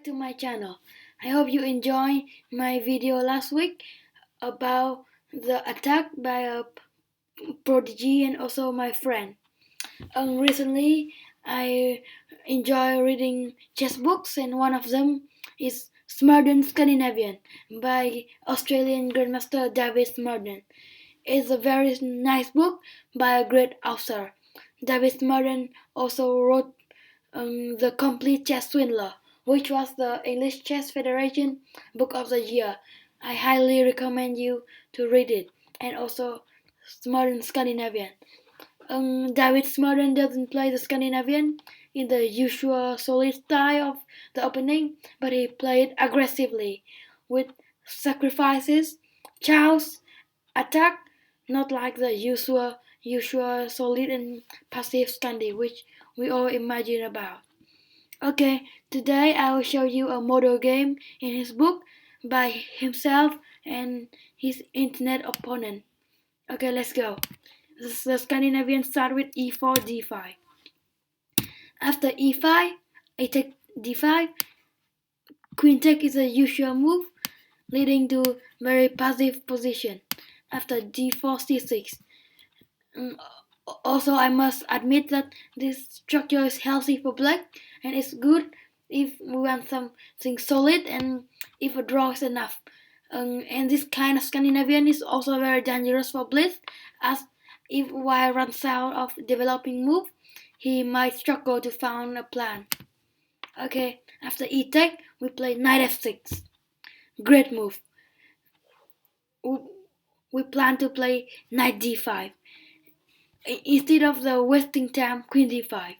back to my channel. I hope you enjoyed my video last week about the attack by a prodigy and also my friend. Recently, I enjoy reading chess books, and one of them is Smerdon Scandinavian by Australian Grandmaster David Smerdon. It's a very nice book by a great author. David Smerdon also wrote the Complete Chess Swindler, which was the English Chess Federation Book of the Year. I highly recommend you to read it, and also Smerdon Scandinavian. David Smerdon doesn't play the Scandinavian in the usual solid style of the opening, but he played aggressively with sacrifices, chows, attack, not like the usual solid and passive Scandi, which we all imagine about. Okay, today I will show you a model game in his book by himself and his internet opponent. Okay, let's go. The Scandinavian start with e4, d5. After e5, I take d5. Queen take is a usual move, leading to very passive position. After d4, c6. Also, I must admit that this structure is healthy for black, and it's good if we want something solid and if a draw is enough. And this kind of Scandinavian is also very dangerous for Blitz, as if white runs out of developing move, he might struggle to find a plan. Okay, after e-take, we play knight f6. Great move. We plan to play knight d5 instead of the wasting time queen d5.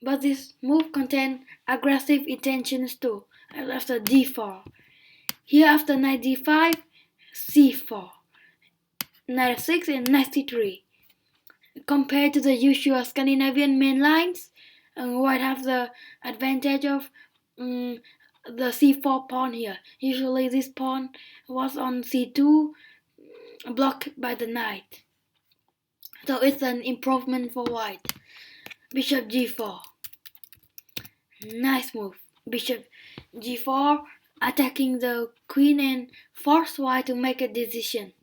But this move contains aggressive intentions too. After d4. Here after knight d5, c4. Knight f6 and knight c3. Compared to the usual Scandinavian main lines, white have the advantage of the c4 pawn here. Usually this pawn was on c2, blocked by the knight. So it's an improvement for white. Bishop g4. Nice move. Bishop g4, attacking the queen and force white to make a decision.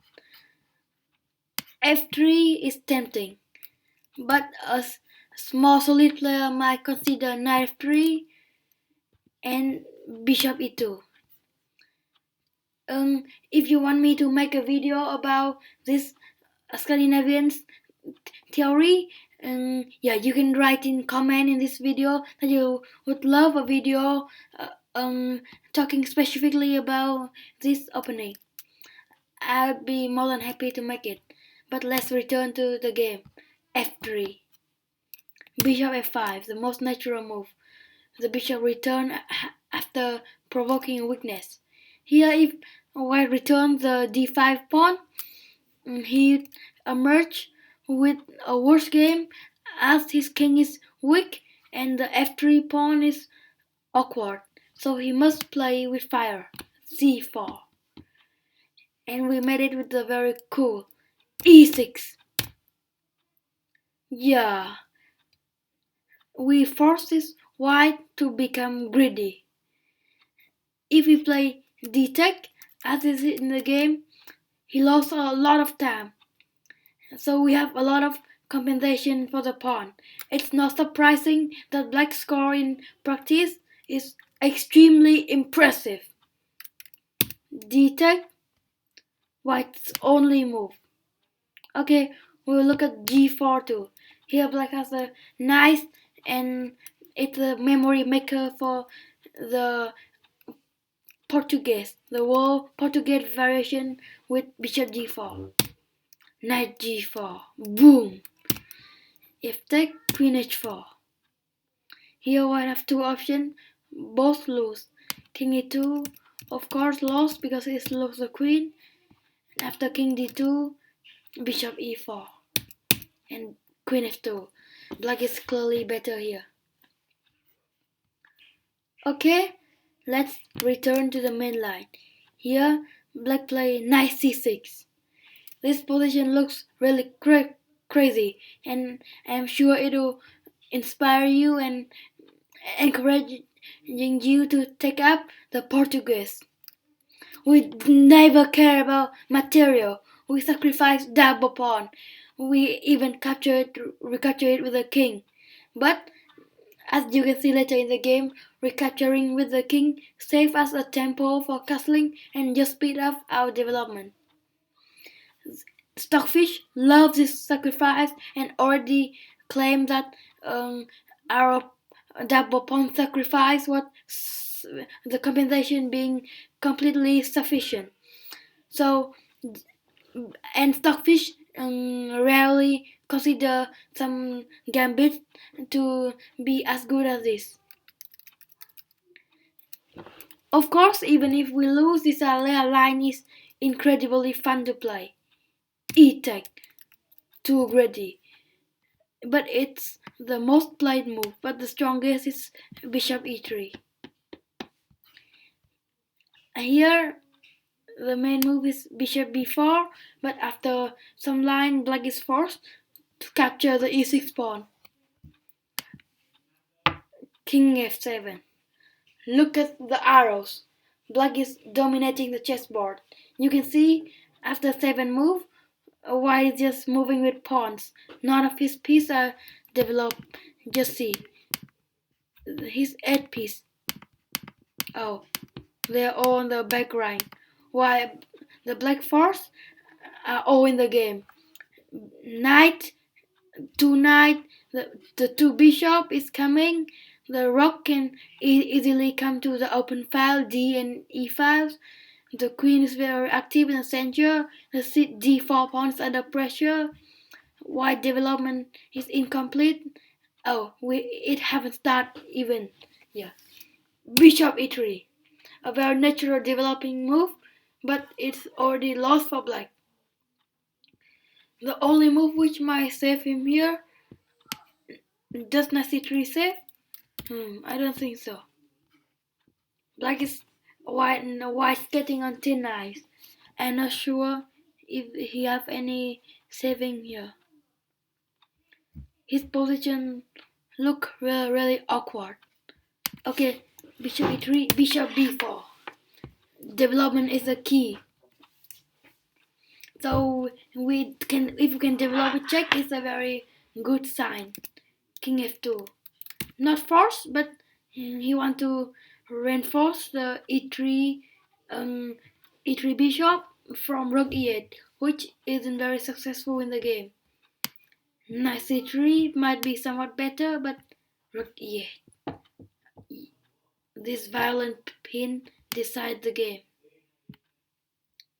f3 is tempting, but a small solid player might consider knight f3 and bishop e2. If you want me to make a video about this Scandinavian theory, you can write in comment in this video that you would love a video talking specifically about this opening. I'll be more than happy to make it. But let's return to the game. f3. Bishop f5, the most natural move. The bishop returns after provoking weakness. Here, if white returns the d5 pawn, he emerges with a worse game as his king is weak and the f3 pawn is awkward. So he must play with fire. c4. And we made it with the very cool e6. Yeah, we forced this white to become greedy. If we play d-take, as is in the game, he lost a lot of time. So we have a lot of compensation for the pawn. It's not surprising that black's score in practice is extremely impressive. d-take, white's only move. Okay, we'll look at g4 too. Here black has a nice, and it's a memory maker for the Portuguese, the whole Portuguese variation with bishop g4. Knight g4, boom. If take, queen h4. Here white have two options, both lose. King e2, of course lost because it lost the queen. After king d2, bishop e4 and queen f2. Black is clearly better here. Okay, let's return to the main line. Here, black play knight c6. This position looks really crazy, and I'm sure it will inspire you and encourage you to take up the Portuguese. We never care about material. We sacrifice double pawn. We even recapture it with the king. But as you can see later in the game, recapturing with the king saves us a tempo for castling and just speed up our development. Stockfish loves this sacrifice and already claimed that our double pawn sacrifice was the compensation being completely sufficient. So, and Stockfish rarely consider some gambits to be as good as this. Of course, even if we lose, this line is incredibly fun to play. E-tech, too greedy. But it's the most played move, but the strongest is bishop e3. Here, the main move is bishop b4, but after some line, black is forced to capture the e6 pawn. King f7. Look at the arrows. Black is dominating the chessboard. You can see after 7 move, white is just moving with pawns. None of his pieces are developed. Just see. His 8 piece. Oh, they're all on the background. While the black force are all in the game. Knight, 2 knight, the 2 bishop is coming. The rook can easily come to the open file D and E files. The queen is very active in the center. The D4 pawns under pressure. White development is incomplete. Oh, it haven't started even. Yeah. Bishop e3. A very natural developing move, but it's already lost for black. The only move which might save him here, does knight c3 save? I don't think so. Black is white getting on thin ice. I'm not sure if he have any saving here. His position look really awkward. Okay, bishop e3, bishop b4. Development is the key. So if we can develop a check, it's a very good sign. King f2. Not forced, but he want to reinforce the e3 e3 bishop from rook e8, which isn't very successful in the game. Knight c3 might be somewhat better, but rook e8. This violent pin decides the game.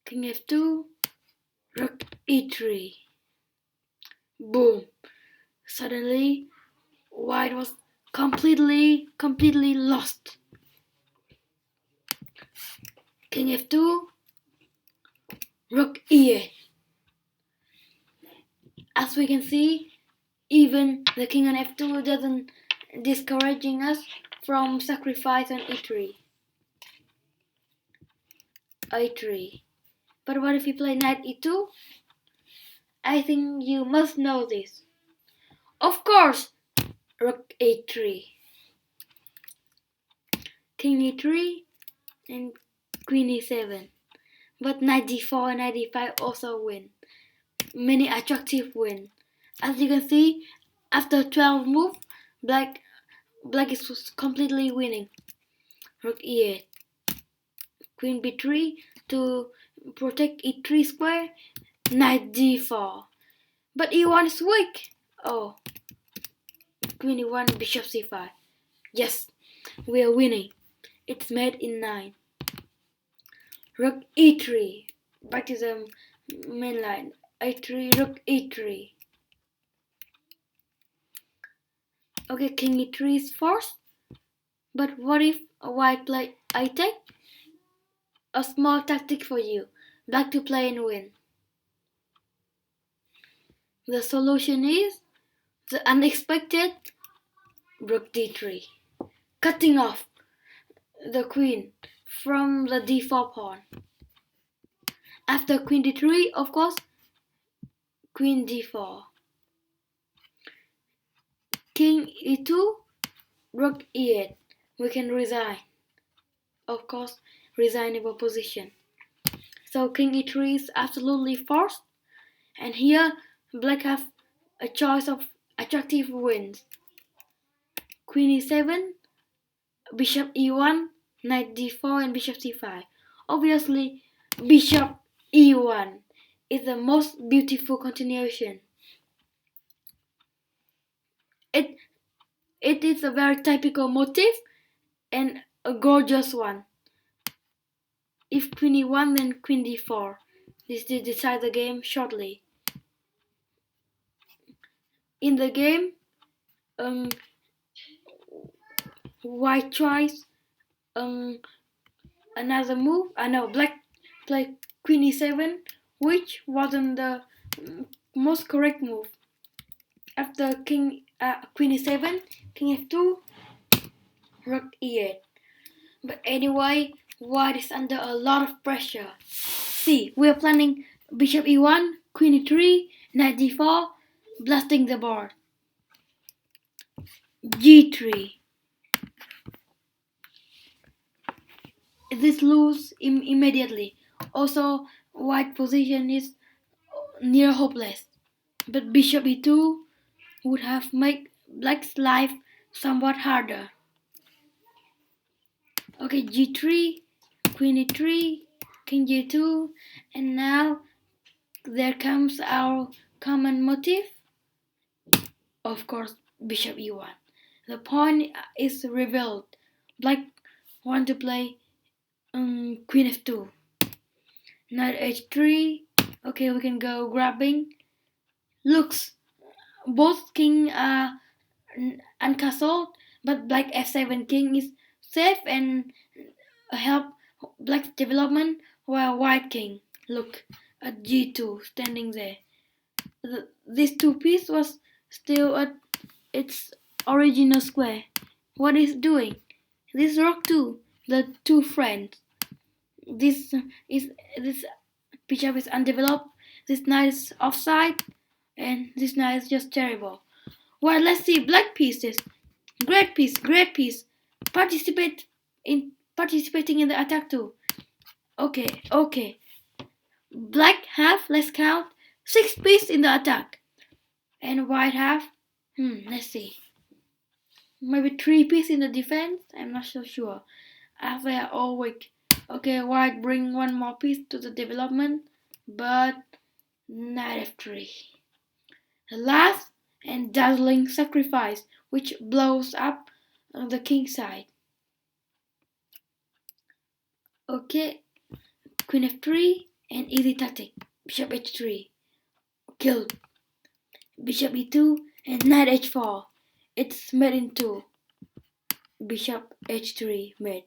King f2, rook e3. Boom. Suddenly, white was completely lost. King f2, rook e8. As we can see, even the king on f2 doesn't discouraging us from sacrifice on e3. a3. But what if we play knight e2? I think you must know this. Of course, rook a3. King e3 and queen e7. But knight d4 and knight d5 also win. Many attractive win. As you can see, after 12 moves, black is completely winning. Rook e8. Queen b3 to protect e3 square. Knight d4. But e1 is weak. Oh. Queen e1, bishop c5. Yes, we are winning. It's made in 9. Rook e3. Back to the main line. a3, rook e3. Okay, king e3 is forced. But what if white play a-take? A small tactic for you. Black to play and win. The solution is the unexpected rook d3. Cutting off the queen from the d4 pawn. After queen d3, of course, queen d4. King e2, rook e8. we can resign. Of course, resign our position. So king e3 is absolutely forced, and here black have a choice of attractive wins. Queen e7, bishop e1, knight d4, and bishop c5. Obviously, bishop e1 is the most beautiful continuation. It is a very typical motif and a gorgeous one. If queen e1, then queen d4. This will decide the game shortly. In the game, white tries another move. Black played queen e7, which wasn't the most correct move. After queen e7, king f2, rook e8. But anyway, white is under a lot of pressure. See, we are planning bishop e1, queen e3, knight d4, blasting the board. g3. This lose immediately. Also, white position is near hopeless. But bishop e2 would have made black's life somewhat harder. Okay, g3, queen e3, king g2, and now there comes our common motif. Of course, bishop e1. The pawn is revealed. Black want to play queen f2. Knight h3. Okay, we can go grabbing. Looks, both king are uncastled, but black f7 king is safe and help black's development, while white king look at g2 standing there. This two piece was still at its original square. What is doing? This rook 2, the two friends. This bishop is undeveloped. This knight is offside, and this knight is just terrible. Well, let's see black pieces. Great piece, great piece. Participating in the attack too. Okay. Black have, let's count, 6 pieces in the attack. And white have, let's see. Maybe 3 pieces in the defense? I'm not so sure. As they are all weak. Okay, white bring one more piece to the development, but knight f3. The last and dazzling sacrifice, which blows up the king side. Okay, queen f3 and easy tactic. Bishop h3, killed. Bishop e2 and knight h4. It's made into bishop h3 made.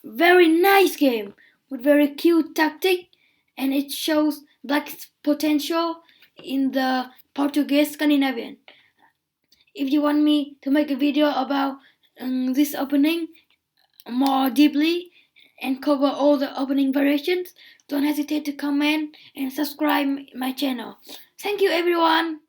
Very nice game with very cute tactic, and it shows black's potential in the Portuguese Scandinavian. If you want me to make a video about this opening more deeply and cover all the opening variations, don't hesitate to comment and subscribe my channel. Thank you everyone.